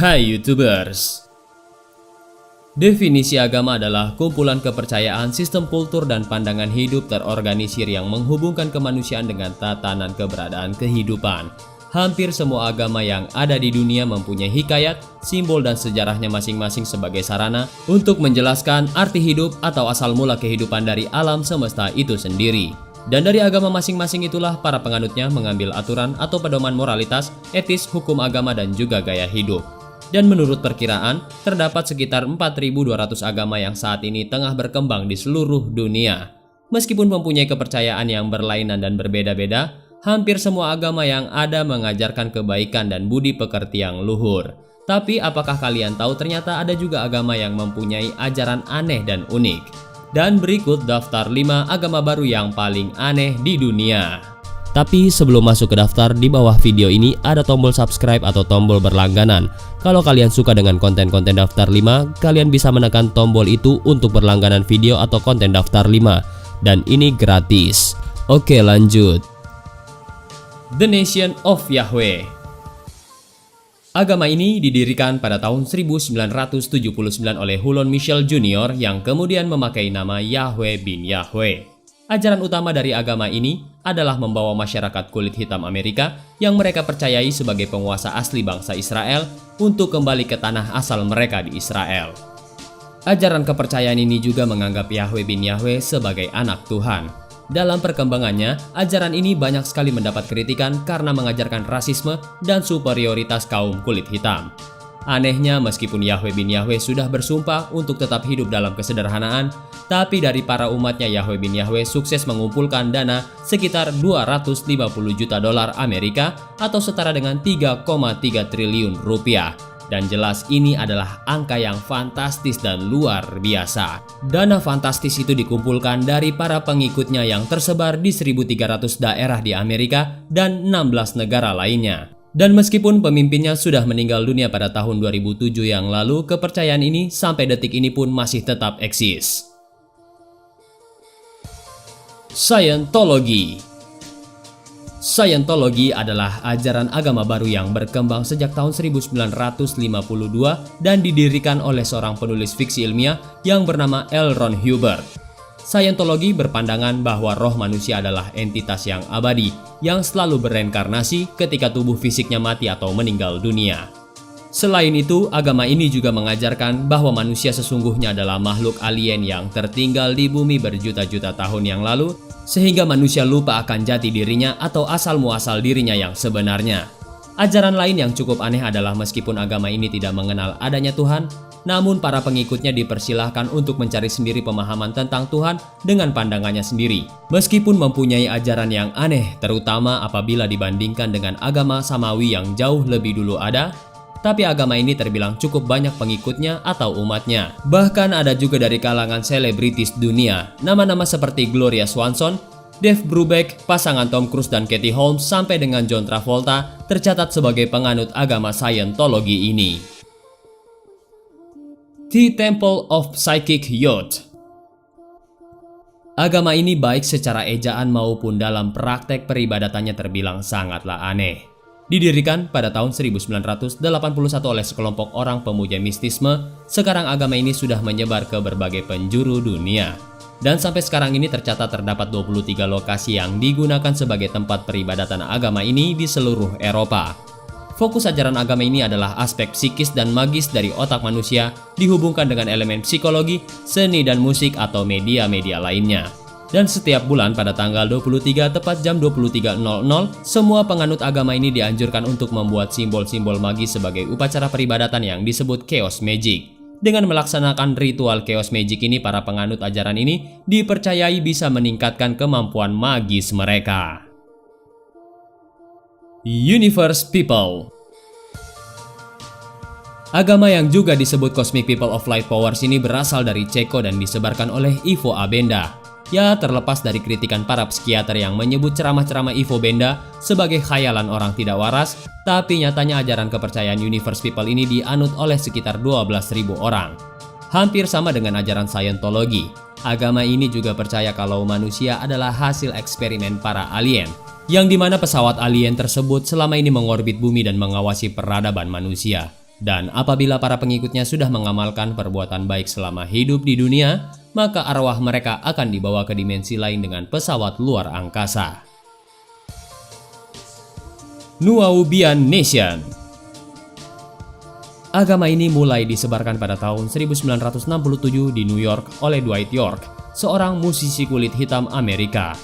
Hai YouTubers. Definisi agama adalah kumpulan kepercayaan, sistem kultur, dan pandangan hidup terorganisir yang menghubungkan kemanusiaan dengan tatanan keberadaan kehidupan. Hampir semua agama yang ada di dunia mempunyai hikayat, simbol, dan sejarahnya masing-masing sebagai sarana untuk menjelaskan arti hidup atau asal mula kehidupan dari alam semesta itu sendiri. Dan dari agama masing-masing itulah para penganutnya mengambil aturan atau pedoman moralitas, etis, hukum agama, dan juga gaya hidup. Dan menurut perkiraan, terdapat sekitar 4.200 agama yang saat ini tengah berkembang di seluruh dunia. Meskipun mempunyai kepercayaan yang berlainan dan berbeda-beda, hampir semua agama yang ada mengajarkan kebaikan dan budi pekerti yang luhur. Tapi apakah kalian tahu ternyata ada juga agama yang mempunyai ajaran aneh dan unik? Dan berikut daftar 5 agama baru yang paling aneh di dunia. Tapi sebelum masuk ke daftar, di bawah video ini ada tombol subscribe atau tombol berlangganan. Kalau kalian suka dengan konten-konten daftar 5, kalian bisa menekan tombol itu untuk berlangganan video atau konten daftar 5. Dan ini gratis. Oke, lanjut. The Nation of Yahweh. Agama ini didirikan pada tahun 1979 oleh Hulon Michel Jr. yang kemudian memakai nama Yahweh bin Yahweh. Ajaran utama dari agama ini adalah membawa masyarakat kulit hitam Amerika yang mereka percayai sebagai penguasa asli bangsa Israel untuk kembali ke tanah asal mereka di Israel. Ajaran kepercayaan ini juga menganggap Yahweh bin Yahweh sebagai anak Tuhan. Dalam perkembangannya, ajaran ini banyak sekali mendapat kritikan karena mengajarkan rasisme dan superioritas kaum kulit hitam. Anehnya, meskipun Yahweh bin Yahweh sudah bersumpah untuk tetap hidup dalam kesederhanaan, tapi dari para umatnya Yahweh bin Yahweh sukses mengumpulkan dana sekitar 250 juta dolar Amerika atau setara dengan 3,3 triliun rupiah. Dan jelas ini adalah angka yang fantastis dan luar biasa. Dana fantastis itu dikumpulkan dari para pengikutnya yang tersebar di 1.300 daerah di Amerika dan 16 negara lainnya. Dan meskipun pemimpinnya sudah meninggal dunia pada tahun 2007 yang lalu, kepercayaan ini sampai detik ini pun masih tetap eksis. Scientology. Scientology adalah ajaran agama baru yang berkembang sejak tahun 1952 dan didirikan oleh seorang penulis fiksi ilmiah yang bernama L. Ron Hubbard. Scientology berpandangan bahwa roh manusia adalah entitas yang abadi yang selalu bereinkarnasi ketika tubuh fisiknya mati atau meninggal dunia. Selain itu, agama ini juga mengajarkan bahwa manusia sesungguhnya adalah makhluk alien yang tertinggal di bumi berjuta-juta tahun yang lalu, sehingga manusia lupa akan jati dirinya atau asal-muasal dirinya yang sebenarnya. Ajaran lain yang cukup aneh adalah meskipun agama ini tidak mengenal adanya Tuhan, namun para pengikutnya dipersilahkan untuk mencari sendiri pemahaman tentang Tuhan dengan pandangannya sendiri. Meskipun mempunyai ajaran yang aneh, terutama apabila dibandingkan dengan agama Samawi yang jauh lebih dulu ada, tapi agama ini terbilang cukup banyak pengikutnya atau umatnya. Bahkan ada juga dari kalangan selebritis dunia, nama-nama seperti Gloria Swanson, Dave Brubeck, pasangan Tom Cruise dan Katie Holmes, sampai dengan John Travolta tercatat sebagai penganut agama Scientology ini. The Temple of Psychic Youth. Agama ini baik secara ejaan maupun dalam praktek peribadatannya terbilang sangatlah aneh. Didirikan pada tahun 1981 oleh sekelompok orang pemuja mistisme, sekarang agama ini sudah menyebar ke berbagai penjuru dunia. Dan sampai sekarang ini tercatat terdapat 23 lokasi yang digunakan sebagai tempat peribadatan agama ini di seluruh Eropa. Fokus ajaran agama ini adalah aspek psikis dan magis dari otak manusia dihubungkan dengan elemen psikologi, seni dan musik atau media-media lainnya. Dan setiap bulan pada tanggal 23 tepat jam 23.00, semua penganut agama ini dianjurkan untuk membuat simbol-simbol magis sebagai upacara peribadatan yang disebut Chaos Magic. Dengan melaksanakan ritual Chaos Magic ini, para penganut ajaran ini dipercayai bisa meningkatkan kemampuan magis mereka. Universe People. Agama yang juga disebut Cosmic People of Light Powers ini berasal dari Ceko dan disebarkan oleh Ivo Abenda. Ya, terlepas dari kritikan para psikiater yang menyebut ceramah-ceramah Ivo Benda sebagai khayalan orang tidak waras, tapi nyatanya ajaran kepercayaan Universe People ini dianut oleh sekitar 12.000 orang. Hampir sama dengan ajaran Scientology. Agama ini juga percaya kalau manusia adalah hasil eksperimen para alien, yang dimana pesawat alien tersebut selama ini mengorbit bumi dan mengawasi peradaban manusia. Dan apabila para pengikutnya sudah mengamalkan perbuatan baik selama hidup di dunia, maka arwah mereka akan dibawa ke dimensi lain dengan pesawat luar angkasa. Nuwaubian Nation. Agama ini mulai disebarkan pada tahun 1967 di New York oleh Dwight York, seorang musisi kulit hitam Amerika.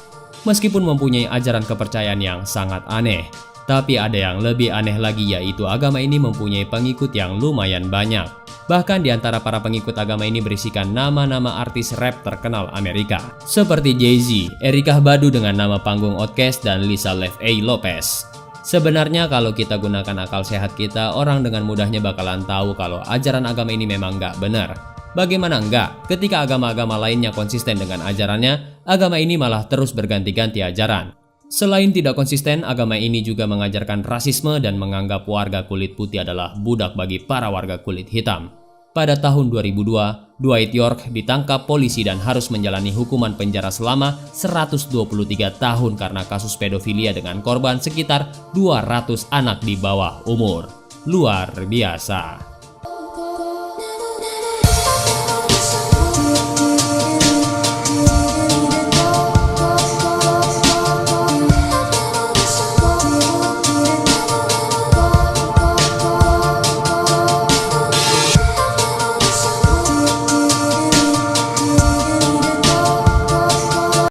Meskipun mempunyai ajaran kepercayaan yang sangat aneh, tapi ada yang lebih aneh lagi, yaitu agama ini mempunyai pengikut yang lumayan banyak. Bahkan di antara para pengikut agama ini berisikan nama-nama artis rap terkenal Amerika, seperti Jay-Z, Erykah Badu dengan nama panggung Outkast, dan Lisa Leve Lopez. Sebenarnya kalau kita gunakan akal sehat kita, orang dengan mudahnya bakalan tahu kalau ajaran agama ini memang nggak benar. Bagaimana enggak ketika agama-agama lainnya konsisten dengan ajarannya, agama ini malah terus berganti-ganti ajaran. Selain tidak konsisten, agama ini juga mengajarkan rasisme dan menganggap warga kulit putih adalah budak bagi para warga kulit hitam. Pada tahun 2002, Dwight York ditangkap polisi dan harus menjalani hukuman penjara selama 123 tahun karena kasus pedofilia dengan korban sekitar 200 anak di bawah umur. Luar biasa.